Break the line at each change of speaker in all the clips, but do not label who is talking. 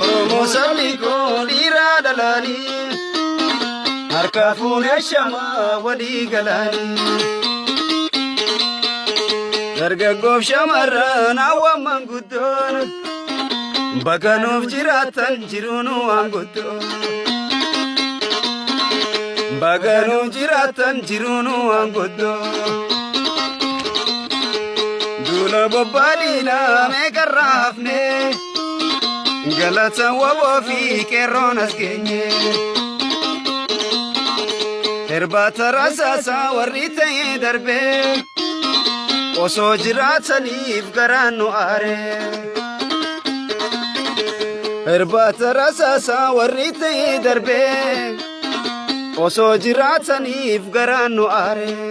Oromoo sabni koo dhiiraa dhalanii harka fuunee shamaa walii galanii dargaggoof shamarran hawwan manguddoon baganuuf jiraatan jiruunu waanguddoo baganuuf jiraatan jiruunu waanguddoo duula bobbaadhiinaa meeqarraa hafnee galata waboo fi qeerroon as geenye irbaata rasaasaa warri ta'ee darbee osoo jiraataniif garaan nu aaree irbaata rasaasaa warri ta'ee darbee osoo jiraataniif garaan nu aaree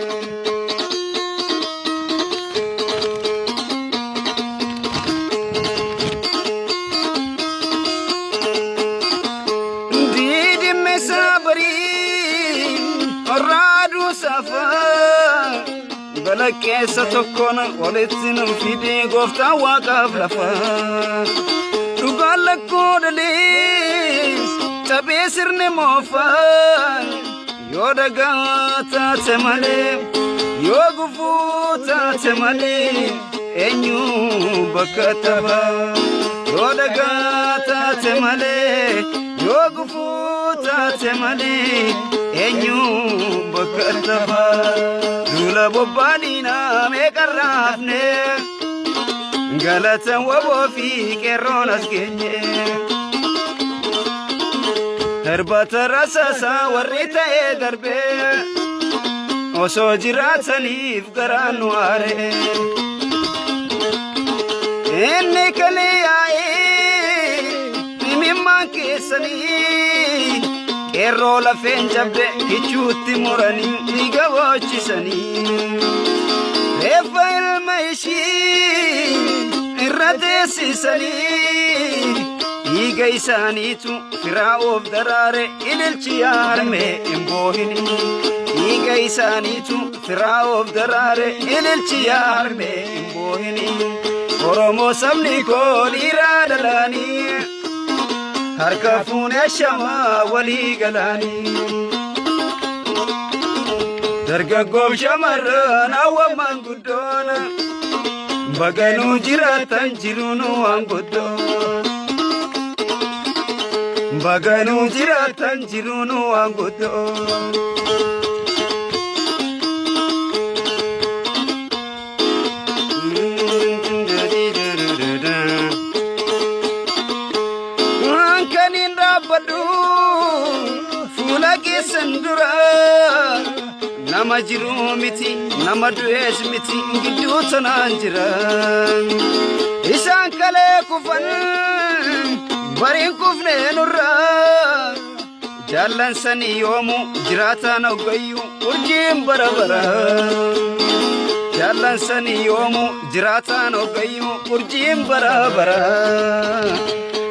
Orraadu safaa balakkeessa tokkoon walitti nu fidee gooftaan waaqaaf lafaa dhugaan lakkoo dhalees cabee sirne moofaa yoo dagaa taate malee yoo gufuu taate malee eenyu bakka taphaa yoo dagaa taate malee yoo gufuu taate malee eenyu bakka taphaa duula bobbaadhiinaa meeqarraa hafnee galata waboo fi qeerroon as geenye irbaata rasaasaa warri ta'ee darbee osoo jiraataniif garaan nu aaree inni kalee yaa'ee imimmaan keessanii qeerroo lafeen jabde kichuutti muranii dhiiga boochisanii reeffa ilma ishii irra teessisanii dhiiga isaaniitu firaa of daraare ililchi yaarmee hin boohini dhiiga isaaniitu firaa of daraare ililchi yaarmee hin boohini Oromoo sabni koo dhiiraa dhalanii harka fuunee shamaa walii galanii dargaggoof shamarran hawwan manguddoon baganuu jiraatan jiruunu waanguddoo baganuu jiraatan jiruunu waanguddoo fuula keessan dura nama jiru miti nama du'ees miti gidduu tanaan jira isaan kalee kufan bariin kufnee nurraa jaallan sanii yoomu jiraataan hoggayyuu urjiin bara bara jaallan sanii yoomu jiraataan hoggayyuu urjiin bara bara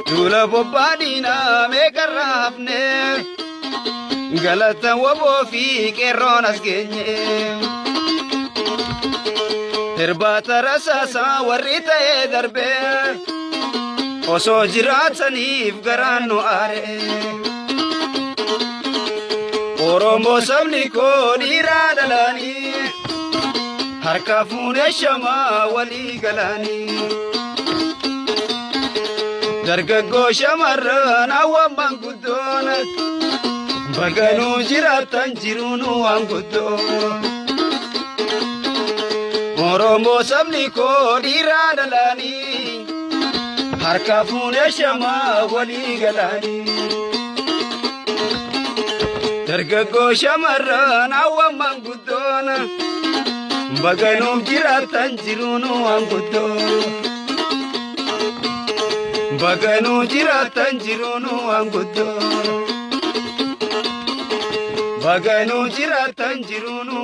duula bobbaadhiinaa meeqarraa hafnee galata waboo fi qeerroon as geenye irbaata rasaasaa warri ta'ee darbee osoo jiraataniif garaan nu aaree Oromoo sabni koo dhiiraa dhalanii harka fuunee shamaa walii galanii dargaggoo shamarran hawwan manguddoon baganuu jiraatan jiruunu waanguddoo Oromoo sabni koo dhiiraa dhalanii harka fuunee shamaa walii galanii dargaggoo shamarran hawwan manguddoon baganuuf jiraatan jiruunu waanguddoo baganuu jiraatan jiruunu waanguddoo baganuu jiraatan jiruunu